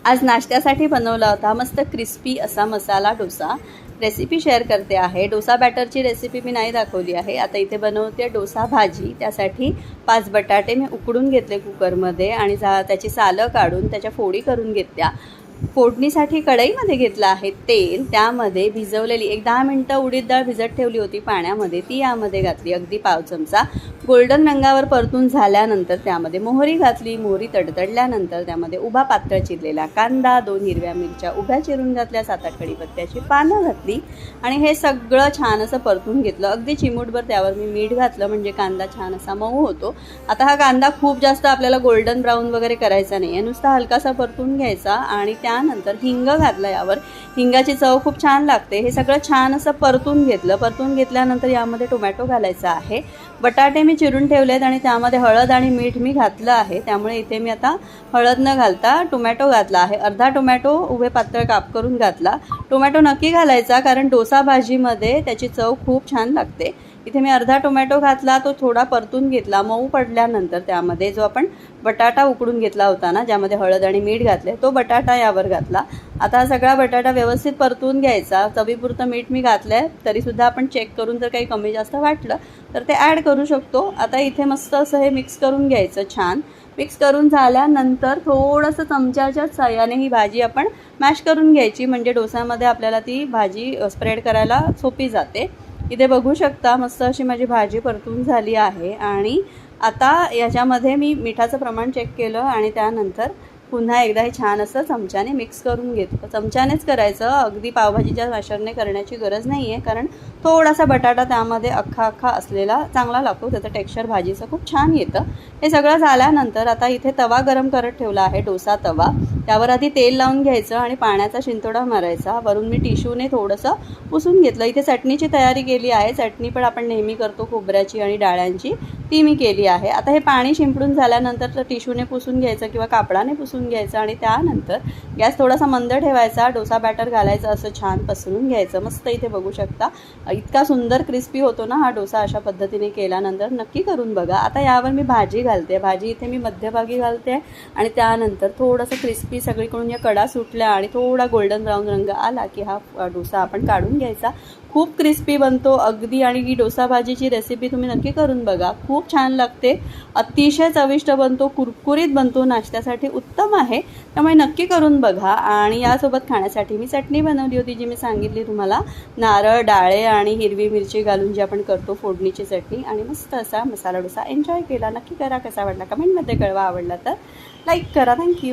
आज नाश्त्यासाठी बनवला होता मस्त क्रिस्पी असा मसाला डोसा। रेसिपी शेअर करते आहे। डोसा बॅटरची रेसिपी मी नाही दाखवली आहे। आता इथे बनवते डोसा भाजी। त्यासाठी 5 बटाटे मी उकडून घेतले कुकरमध्ये आणि त्याची सालं काढून त्याच्या फोडी करून घेतल्या। फोडणीसाठी कढईमध्ये घेतलं आहे तेल, त्यामध्ये भिजवलेली 10 मिनिटं उडीद डाळ भिजत ठेवली होती पाण्यामध्ये, ती यामध्ये घातली अगदी पाव चमचा। गोल्डन रंगावर परतून झाल्यानंतर त्यामध्ये मोहरी घातली। मोहरी तडतडल्यानंतर त्यामध्ये उभा पातळ चिरलेला कांदा, 2 हिरव्या मिरच्या उभ्या चिरून घातल्या, 7-8 कढीपत्त्याची पानं घातली आणि हे सगळं छान असं परतून घेतलं। अगदी चिमूटभर त्यावर मी मीठ घातलं म्हणजे कांदा छान असा मऊ होतो। आता हा कांदा खूप जास्त आपल्याला गोल्डन ब्राऊन वगैरे करायचा नाही आहे, नुसता हलकासा परतून घ्यायचा आणि त्यानंतर हिंग घातला यावर। हिंगाची चव खूप छान लागते। हे सगळं छान असं परतून घेतलं। परतून घेतल्यानंतर यामध्ये टोमॅटो घालायचा आहे। बटाटे मी चिरून ठेवलेत आणि त्यामध्ये हळद आणि मीठ मी घातलं आहे, त्यामुळे इथे मी आता हळद न घालता टोमॅटो घातला आहे। अर्धा टोमॅटो उभे पातळ काप करून घातला। टोमॅटो नक्की घालायचा कारण डोसा भाजीमध्ये त्याची चव खूप छान लागते। इथे मी अर्धा टोमॅटो घातला, तो थोडा परतून घेतला। मऊ पडल्यानंतर त्यामध्ये जो आपण बटाटा उकडून घेतला होता ना, ज्यामध्ये हळद आणि मीठ घातले, तो बटाटा यावर घातला। आता हा सगळा बटाटा व्यवस्थित परतून घ्यायचा। चवीपुरतं मीठ मी घातलंय, तरीसुद्धा आपण चेक करून जर काही कमी जास्त वाटलं तर ते ॲड करू शकतो। आता इथे मस्त असं हे मिक्स करून घ्यायचं। छान मिक्स करून झाल्यानंतर थोडंसं चमच्याच्या साहाय्याने ही भाजी आपण मॅश करून घ्यायची, म्हणजे डोसामध्ये आपल्याला ती भाजी स्प्रेड करायला सोपी जाते। इथे बघू शकता मस्त अशी माझी भाजी परतून झाली आहे आणि आता याच्यामध्ये मी मिठाचं प्रमाण चेक केलं आणि त्यानंतर पुन्हा एकदा हे छान असं चमच्याने मिक्स करून घेतो। चमच्यानेच करायचं, अगदी पावभाजीच्या मॅशरने करण्याची गरज नाही आहे, कारण थोडासा बटाटा त्यामध्ये अख्खा असलेला चांगला लागतो, त्याचं टेक्स्चर भाजीचं खूप छान येतं। हे सगळं झाल्यानंतर आता इथे तवा गरम करत ठेवला आहे, डोसा तवा। त्यावर आधी तेल लावून घ्यायचं आणि पाण्याचा शिंतोडा मारायचा। वरून मी टिश्यूने थोडंसं पुसून घेतलं। इथे चटणीची तयारी केली आहे। चटणी पण आपण नेहमी करतो खोबऱ्याची आणि डाळ्यांची, ती मी केली आहे। आता हे पाणी शिंपडून झाल्यानंतर टिश्यूने पुसून घ्यायचं किंवा कापडाने पुसून घ्यायचं आणि त्यानंतर गॅस थोडासा मंद ठेवायचा। डोसा बॅटर घालायचं, असं छान पसरून घ्यायचं। मस्त इथे बघू शकता इतका सुंदर क्रिस्पी होतो ना हा डोसा अशा पद्धतीने केल्यानंतर, नक्की करून बघा। आता यावर मी भाजी घालते। भाजी इथे मी मध्यभागी घालते आणि त्यानंतर थोडंसं क्रिस्पी सगळीकडून या कडा सुटल्या आणि थोडा गोल्डन ब्राऊन रंग आला की हा डोसा आपण काढून घ्यायचा। खूप क्रिस्पी बनतो अगदी, आणि ही डोसा भाजीची रेसिपी तुम्ही नक्की करून बघा, खूप छान लागते। अतिशय चविष्ट बनतो, कुरकुरीत बनतो, नाश्त्यासाठी उत्तम आहे, त्यामुळे नक्की करून बघा। आणि यासोबत खाण्यासाठी मी चटणी बनवली होती, जी मी सांगितली तुम्हाला, नारळ, डाळे आणि हिरवी मिरची घालून जी आपण करतो फोडणीची चटणी, आणि मस्त असा मसाला डोसा एन्जॉय केला। नक्की करा, कसा वाटला कमेंटमध्ये कळवा, आवडला तर लाईक करा। थँक्यू।